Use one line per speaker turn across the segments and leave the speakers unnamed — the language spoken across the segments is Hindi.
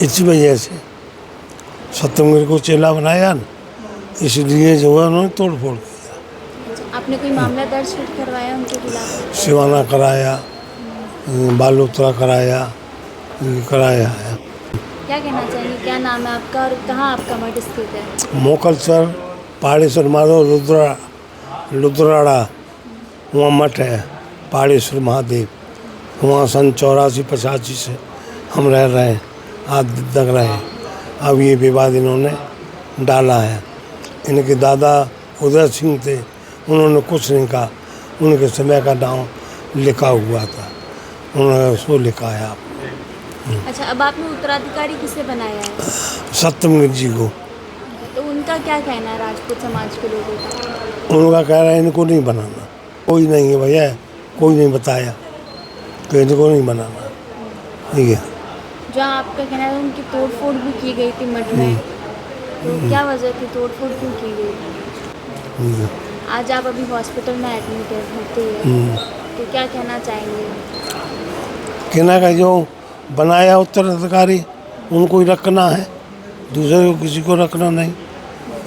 इसी वजह से सत्यमगिरी को चेला बनाया ना, इसलिए जो है उन्होंने तोड़ फोड़ किया।
आपने कोई मामला दर्ज करवाया उनके खिलाफ?
सिवाना कराया, बालोतरा कराया, ये कराया है।
क्या कहना चाहेंगे, क्या नाम है आपका और कहाँ आपका मठ स्थित है?
मोकलसर पहाड़ेश्वर माधव रुद्राड़ा वहाँ मठ है, पहाड़ेश्वर महादेव। वहाँ सन 84-85 से हम रह रहे हैं, आज तक रहे हैं। अब ये विवाद इन्होंने डाला है। इनके दादा उदय सिंह थे, उन्होंने कुछ नहीं कहा, उनके समय का नाम लिखा हुआ था, उन्होंने उसको लिखा है। आप
अच्छा, अब आपने उत्तराधिकारी किसे बनाया है?
सत्यमगिरी जी को।
तो उनका क्या कहना है राजपूत समाज के लोगों का?
उनका कह रहा है इनको नहीं बनाना, कोई नहीं है भैया, कोई नहीं बताया तो इनको नहीं बनाना, ठीक है।
जहाँ आपका कहना है उनकी तोड़फोड़ भी की गई थी मठ में, तो क्या वजह थी, तोड़फोड़ क्यों की गई थी? आज आप अभी हॉस्पिटल में एडमिट है, भर्ती है, तो क्या कहना चाहेंगे?
कहना का जो बनाया उत्तराधिकारी उनको ही रखना है, दूसरे को किसी को रखना नहीं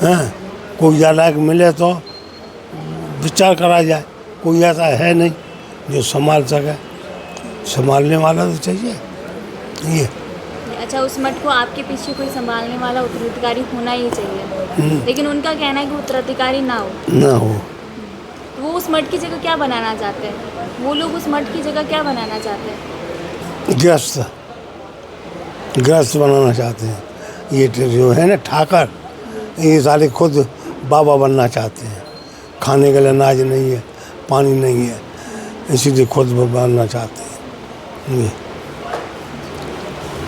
है। कोई लायक मिले तो विचार करा जाए, कोई ऐसा है नहीं जो संभाल सके, संभालने वाला तो चाहिए ये।
अच्छा, उस मठ को आपके पीछे कोई संभालने वाला उत्तराधिकारी होना ही चाहिए, लेकिन उनका कहना है कि उत्तराधिकारी ना हो। तो वो उस मठ की जगह क्या बनाना चाहते हैं? वो लोग उस मठ की जगह क्या बनाना चाहते हैं?
गृहस्थ बनाना चाहते हैं। ये जो है ना ठाकर, ये सारे खुद बाबा बनना चाहते हैं। खाने के लिए अनाज नहीं है, पानी नहीं है, इसीलिए खुद बनना चाहते हैं ये।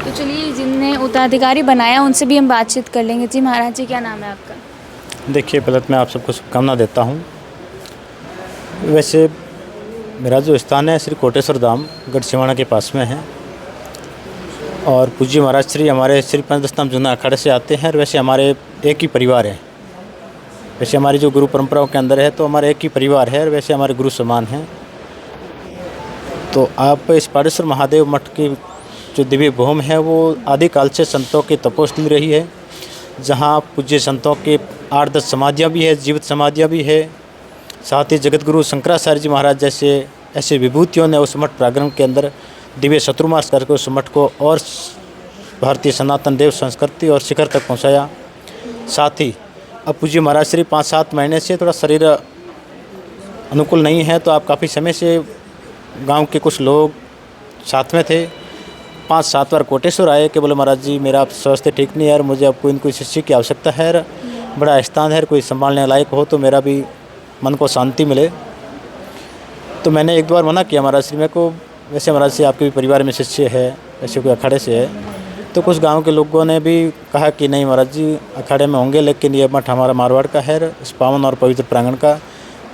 तो चलिए, जिनने उत्तराधिकारी बनाया उनसे भी हम बातचीत कर लेंगे। जी महाराज जी, क्या नाम है आपका?
देखिए, पहले तो मैं आप सबको शुभकामना देता हूँ। वैसे मेरा जो स्थान है श्री कोटेश्वर धाम गढ़ सिवाना के पास में है, और पूज्य महाराज श्री हमारे श्री पंचदशनाम जूना अखाड़े से आते हैं, और वैसे हमारे एक ही परिवार है। वैसे हमारी जो गुरु परंपराओं के अंदर है तो हमारे एक ही परिवार है, और वैसे हमारे गुरु समान हैं। तो आप इस पहाड़ेश्वर महादेव मठ की जो दिव्य भूमि है वो आदिकाल से संतों की तपोस्थली रही है, जहाँ पूज्य संतों के 8-10 समाधियाँ भी है, जीवित समाधियाँ भी है। साथ ही जगतगुरु शंकराचार्य जी महाराज जैसे ऐसे विभूतियों ने उस मठ प्रांगण के अंदर दिव्य शत्रुमार्ग करके उस मठ को और भारतीय सनातन देव संस्कृति और शिखर तक पहुंचाया। साथ ही अब पूज्य महाराज श्री 5-7 महीने से थोड़ा शरीर अनुकूल नहीं है, तो आप काफ़ी समय से गांव के कुछ लोग साथ में थे। 5-7 बार कोटेश्वर आए कि बोले महाराज जी मेरा स्वास्थ्य ठीक नहीं है, और मुझे अब कोई शिष्य की आवश्यकता है, बड़ा स्थान है, कोई संभालने लायक हो तो मेरा भी मन को शांति मिले। तो मैंने एक बार मना किया महाराज श्री मेरे को, वैसे महाराज जी आपके भी परिवार में शिष्य है, ऐसे कोई अखाड़े से है। तो कुछ गांव के लोगों ने भी कहा कि नहीं महाराज जी अखाड़े में होंगे, लेकिन ये मठ हमारा मारवाड़ का है, इस पावन और पवित्र प्रांगण का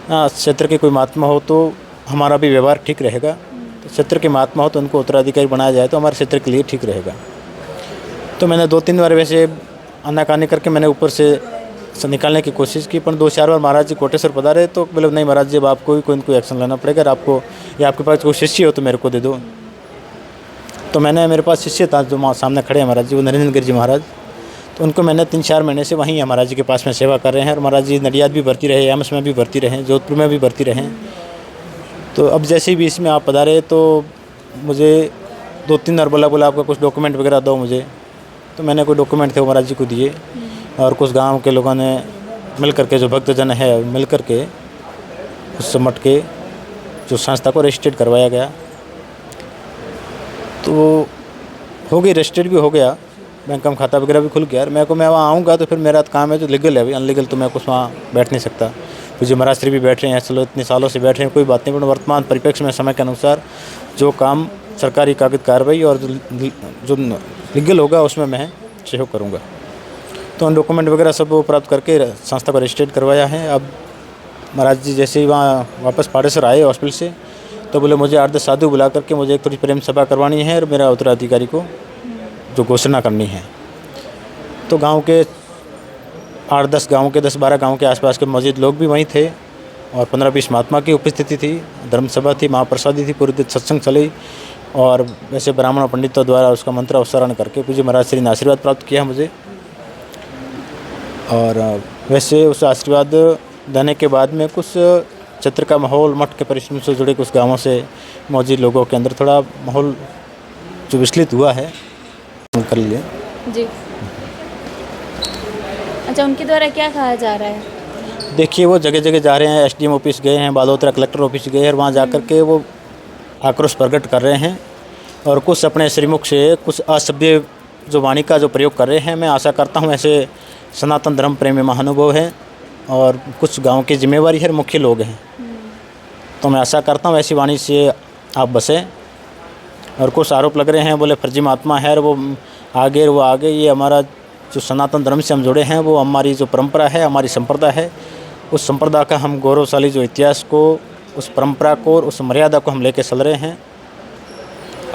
क्षेत्र की कोई महात्मा हो तो हमारा भी व्यवहार ठीक रहेगा। तो क्षेत्र के महात्मा हो तो उनको उत्तराधिकारी बनाया जाए तो हमारे क्षेत्र के लिए ठीक रहेगा। तो मैंने 2-3 बार वैसे आनाकानी करके मैंने ऊपर से निकालने की कोशिश की, पर 2-4 बार महाराज जी कोटेश्वर पधारे तो बोले नहीं महाराज जी अब आपको ही कोई एक्शन लेना पड़ेगा, आपको या आपके पास कोई शिष्य हो तो मेरे को दे दो। तो मैंने मेरे पास शिष्य था जो सामने खड़े हैं महाराज जी, वो नरेंद्र गिरी जी महाराज, तो उनको मैंने 3-4 महीने से वहीं महाराज जी के पास में सेवा कर रहे हैं। और महाराज जी नडियाद भी भर्ती रहे, एम्स में भी भर्ती रहे, जोधपुर में भी भर्ती रहे। तो अब जैसे भी इसमें आप पधारे तो मुझे 2-3 बार बोला आपका कुछ डॉक्यूमेंट वगैरह दो मुझे। तो मैंने कोई डॉक्यूमेंट थे वो महाराज जी को दिए, और कुछ गांव के लोगों ने मिल करके, जो भक्तजन है मिल करके उस मठ के जो संस्था को रजिस्ट्रेट करवाया गया। तो हो गई, रजिस्ट्रेट भी हो गया, बैंक का खाता वगैरह भी खुल गया। मैं वहाँ आऊँगा तो फिर मेरा काम है जो लीगल है, अभी अनलीगल तो मैं कुछ वहाँ बैठ नहीं सकता। पूज्य महाराज श्री भी बैठ रहे हैं, चलो इतने सालों से बैठ रहे हैं, कोई बात नहीं, पर वर्तमान परिप्रेक्ष्य में समय के अनुसार जो काम सरकारी कागज कार्रवाई और जो लीगल होगा उसमें मैं सहयोग करूँगा। तो उन डॉक्यूमेंट वगैरह सब वो प्राप्त करके संस्था को रजिस्ट्रेट करवाया है। अब महाराज जी जैसे ही वहाँ वापस पहाड़ेश्वर आए हॉस्पिटल से तो बोले मुझे 8-10 साधु बुला करके मुझे एक थोड़ी प्रेम सभा करवानी है और मेरा उत्तराधिकारी को जो घोषणा करनी है। तो गांव के 8-10 गाँव के 10-12 गाँव के आसपास के मौजूद लोग भी वहीं थे, और 15-20 महात्मा की उपस्थिति थी, धर्म सभा थी, महाप्रसादी थी, पूरी दिन सत्संग चली, और वैसे ब्राह्मण और पंडितों द्वारा उसका मंत्र उच्चारण करके पूज्य महाराज श्री ने आशीर्वाद प्राप्त किया मुझे। और वैसे उस आशीर्वाद देने के बाद में कुछ क्षेत्र का माहौल, मठ के परिश्रम से जुड़े कुछ गांवों से मौजूद लोगों के अंदर थोड़ा माहौल जो विचलित हुआ है कर लिए।
जी। अच्छा, उनके द्वारा क्या कहा जा रहा है?
देखिए वो जगह जगह जा रहे हैं, एसडीएम ऑफिस गए हैं, बालोतरा कलेक्टर ऑफिस गए हैं और वहाँ जाकर के वो आक्रोश प्रकट कर रहे हैं और कुछ अपने श्रीमुख से कुछ असभ्य जो वाणी का जो प्रयोग कर रहे हैं। मैं आशा करता हूँ ऐसे सनातन धर्म प्रेमी महानुभाव हैं और कुछ गांव की जिम्मेवारी है, मुख्य लोग हैं, तो मैं आशा करता हूँ ऐसी वाणी से आप बसें। और कुछ आरोप लग रहे हैं, बोले फर्जी महात्मा है और वो आगे। ये हमारा जो सनातन धर्म से हम जुड़े हैं, वो हमारी जो परंपरा है, हमारी संप्रदाय है, उस संप्रदाय का हम गौरवशाली जो इतिहास को, उस परंपरा को और उस मर्यादा को हम लेके चल रहे हैं।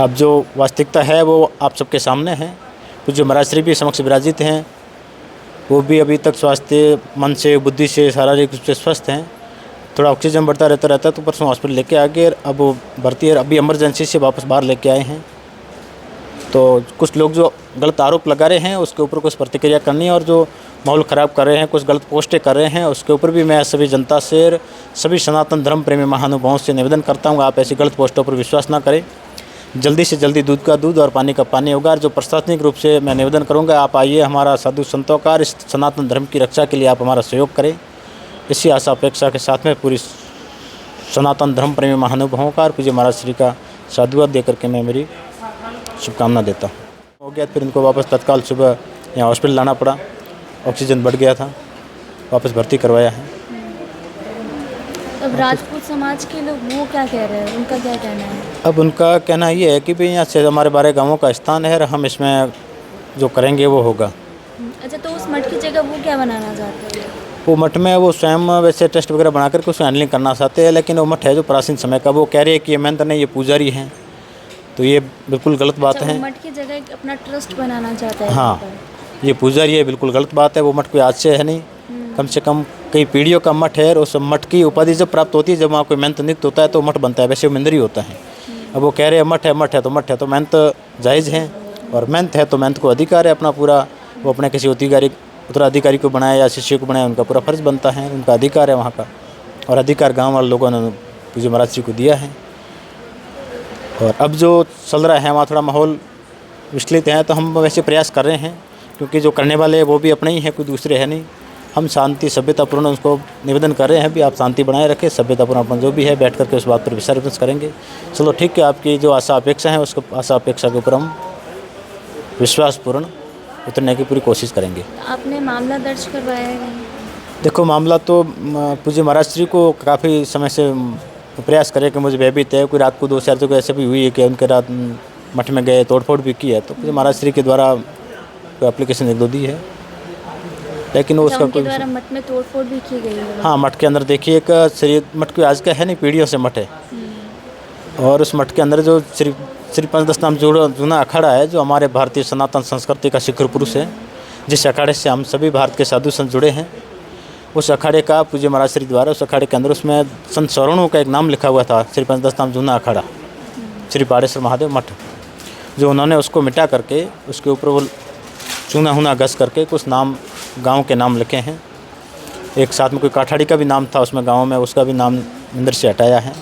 अब जो वास्तविकता है वो आप सबके सामने है। कुछ जो महाराज श्री भी समक्ष विराजित हैं, वो भी अभी तक स्वास्थ्य, मन से, बुद्धि से, शारीरिक रूप से स्वस्थ हैं। थोड़ा ऑक्सीजन बढ़ता रहता है, तो परसों हॉस्पिटल लेके आ गए, अब वो भर्ती है, अभी इमरजेंसी से वापस बाहर लेके आए हैं। तो कुछ लोग जो गलत आरोप लगा रहे हैं उसके ऊपर कुछ प्रतिक्रिया करनी है और जो माहौल ख़राब कर रहे हैं, कुछ गलत पोस्टें कर रहे हैं, उसके ऊपर भी मैं सभी जनता से, सभी सनातन धर्म प्रेमी महानुभावों से निवेदन करता हूँ, आप ऐसी गलत पोस्टों पर विश्वास ना करें। जल्दी से जल्दी दूध का दूध और पानी का पानी होगा। जो प्रशासनिक रूप से मैं निवेदन करूँगा, आप आइए, हमारा साधु संतों का इस सनातन धर्म की रक्षा के लिए आप हमारा सहयोग करें। इसी आशा अपेक्षा के साथ में पूरी सनातन धर्म प्रेमी महानुभावों का और पूज्य महाराज श्री का साधुवाद दे करके मैं मेरी शुभकामना देता हूँ। हो गया, फिर इनको वापस तत्काल सुबह यहाँ हॉस्पिटल लाना पड़ा, ऑक्सीजन बढ़ गया था, वापस भर्ती करवाया है।
अब राजपूत समाज के लोग वो क्या कह रहे हैं, उनका क्या कहना है?
अब उनका कहना ये है कि भाई यहाँ से हमारे 12 गाँवों का स्थान है और हम इसमें जो करेंगे वो होगा।
अच्छा, तो उस मठ की जगह वो क्या बनाना चाहते हैं?
वो मठ में वो स्वयं वैसे टेस्ट वगैरह बना करके उसमें हैंडलिंग करना चाहते हैं, लेकिन वो मठ है जो प्राचीन समय का, वो कह रहे हैं कि ये महंत नहीं, ये पुजारी हैं, तो ये बिल्कुल गलत बात है।
मठ की जगह एक अपना ट्रस्ट बनाना चाहता है।
हाँ, ये पुजारी है, बिल्कुल गलत बात है। वो मठ कोई आज से है नहीं, कम से कम कई पीढ़ियों का मठ है और उस मठ की उपाधि जब प्राप्त होती है, जब वहाँ कोई महंत नियुक्त होता है तो मठ बनता है, वैसे वो मंदिर ही होता है। अब वो कह रहे हैं मठ है तो महंत जायज़ है, और महंत है तो महंत को अधिकार है अपना पूरा, वो अपने किसी उत्तराधिकारी को बनाए या शिष्य को बनाए, उनका पूरा फर्ज बनता है, उनका अधिकार है वहाँ का, और अधिकार गाँव वाले लोगों ने पूज्य महाराज जी को दिया है। और अब जो चल रहा है वहाँ थोड़ा माहौल विचलित है, तो हम वैसे प्रयास कर रहे हैं, क्योंकि जो करने वाले हैं वो भी अपने ही हैं, कोई दूसरे है नहीं। हम शांति सभ्यतापूर्ण उसको निवेदन कर रहे हैं भी, आप शांति बनाए रखें, सभ्यतापूर्ण अपन जो भी है बैठ करके उस बात पर विचार विमर्श करेंगे। चलो ठीक है, आपकी जो आशा अपेक्षा है उसको आशा अपेक्षा के ऊपर हम विश्वासपूर्ण उतरने की पूरी कोशिश करेंगे।
आपने मामला दर्ज करवाया है?
देखो, मामला तो पूज्य महाराज श्री को काफ़ी समय से प्रयास करें कि मुझे भयभीत है। कोई रात को 2-4 जगह ऐसे भी हुई है कि उनके रात मठ में गए, तोड़फोड़ भी की है, तो पूज्य महाराज श्री के द्वारा एप्लीकेशन 1-2 दी है, लेकिन उसका कोई
द्वारा मठ में तोड़फोड़ भी की गई है।
हाँ, मठ के अंदर देखिए एक श्री मठ कोई आज का है नहीं, पीढ़ियों से मठ है, और उस मठ के अंदर जो श्री पंचदश नाम जूना अखाड़ा है, जो हमारे भारतीय सनातन संस्कृति का शिखर पुरुष है, जिस अखाड़े से हम सभी भारत के साधु संत जुड़े हैं, उस अखाड़े का पूज्य महाराज श्री द्वारा उस अखाड़े के अंदर उसमें संत सौरणों का एक नाम लिखा हुआ था, श्री पंचदश नाम जूना अखाड़ा श्री पाड़ेश्वर महादेव मठ, जो उन्होंने उसको मिटा करके उसके ऊपर वो चूना हुना घस करके कुछ नाम गांव के नाम लिखे हैं। एक साथ में कोई काठाड़ी का भी नाम था उसमें गांव में, उसका भी नाम मंदिर से हटाया है।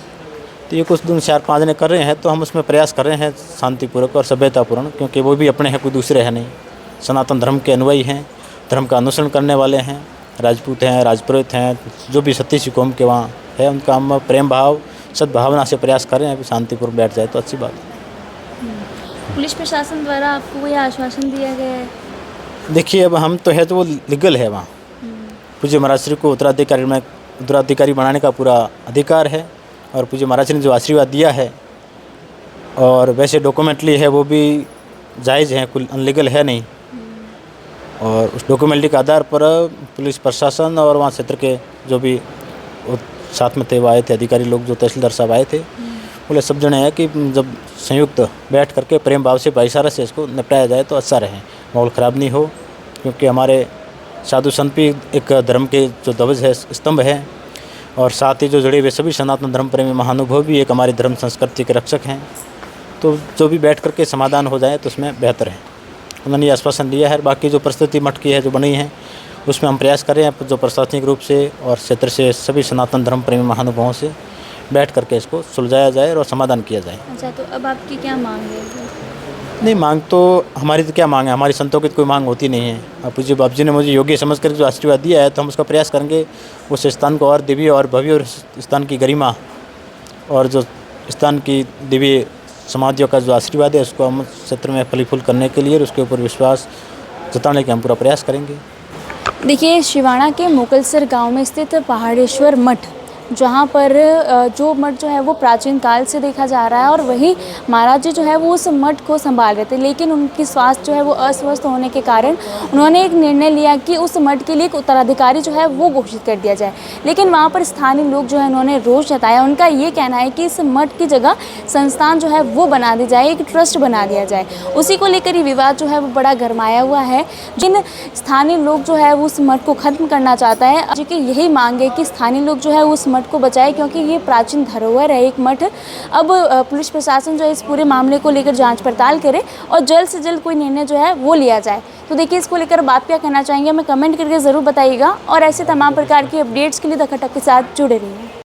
तो ये कुछ दिन 4-5 दिन कर रहे हैं, तो हम उसमें प्रयास कर रहे हैं शांतिपूर्वक और सभ्यतापूर्ण, क्योंकि वो भी अपने हैं, कोई दूसरे हैं नहीं, सनातन धर्म के अनुयायी हैं, धर्म का अनुसरण करने वाले हैं, राजपूत हैं, राजपुरोहित हैं, जो भी सतीसी कौम के वहाँ है, उनका हम प्रेम भाव सद्भावना से प्रयास कर रहे हैं कि शांतिपूर्वक बैठ जाए तो अच्छी बात है।
पुलिस प्रशासन द्वारा आपको कोई आश्वासन दिया गया है?
देखिए, अब हम तो है तो वो लीगल है, वहाँ पूज्य महाराज श्री को उत्तराधिकारी बनाने का पूरा अधिकार है, और पूज्य महाराज ने जो आशीर्वाद दिया है और वैसे डॉक्यूमेंटली है वो भी जायज़ है, कोई अनलीगल है नहीं, और उस डॉक्यूमेंटरी के आधार पर पुलिस प्रशासन और वहाँ क्षेत्र के जो भी साथ में थे वो आए थे, अधिकारी लोग जो तहसीलदार साहब आए थे, बोले सब जने हैं कि जब संयुक्त बैठ करके प्रेम भाव से भाईचारा से इसको निपटाया जाए तो अच्छा रहे, माहौल ख़राब नहीं हो, क्योंकि हमारे साधु संत भी एक धर्म के जो ध्वज है, स्तंभ है, और साथ ही जो जुड़े हुए सभी सनातन धर्म प्रेमी महानुभाव भी एक हमारी धर्म संस्कृति के रक्षक हैं। तो जो भी बैठ करके समाधान हो जाए तो उसमें बेहतर है। उन्होंने ये आश्वासन दिया है। बाकी जो परिस्थिति मठ की है जो बनी है उसमें हम प्रयास कर रहे हैं जो प्रशासनिक रूप से और क्षेत्र से सभी सनातन धर्म प्रेमी महानुभावों से बैठ करके इसको सुलझाया जाए और समाधान किया जाए।
अच्छा, तो अब आपकी क्या मांग है?
नहीं, मांग तो हमारी तो क्या मांग है, हमारी संतों की तो कोई मांग होती नहीं है। अब पूज्य बाप जी ने मुझे योग्य समझ कर जो आशीर्वाद दिया है तो हम उसका प्रयास करेंगे उस स्थान को और दिव्य और भव्य और स्थान की गरिमा और जो स्थान की दिव्य समाधियों का जो आशीर्वाद है उसको हम क्षेत्र में फलीफूल करने के लिए और उसके ऊपर विश्वास जताने के हम पूरा प्रयास करेंगे।
देखिए, शिवाणा के मोकलसर गांव में स्थित पहाड़ेश्वर मठ, जहाँ पर जो मठ जो है वो प्राचीन काल से देखा जा रहा है और वही महाराज जी जो है वो उस मठ को संभाल रहे थे, लेकिन उनकी स्वास्थ्य जो है वो अस्वस्थ होने के कारण उन्होंने एक निर्णय लिया कि उस मठ के लिए एक उत्तराधिकारी जो है वो घोषित कर दिया जाए। लेकिन वहाँ पर स्थानीय लोग जो है उन्होंने रोष जताया। उनका ये कहना है कि इस मठ की जगह संस्थान जो है वो बना दी जाए, एक ट्रस्ट बना दिया जाए। उसी को लेकर ये विवाद जो है वो बड़ा गरमाया हुआ है। जिन स्थानीय लोग जो है वो उस मठ को ख़त्म करना चाहता है, क्योंकि यही मांग है कि स्थानीय लोग जो है उस मठ को बचाए, क्योंकि ये प्राचीन धरोहर है एक मठ। अब पुलिस प्रशासन जो है इस पूरे मामले को लेकर जांच पड़ताल करे और जल्द से जल्द कोई निर्णय जो है वो लिया जाए। तो देखिए, इसको लेकर आप क्या कहना चाहेंगे हमें कमेंट करके ज़रूर बताइएगा और ऐसे तमाम प्रकार की अपडेट्स के लिए द खटक के साथ जुड़े रहिए।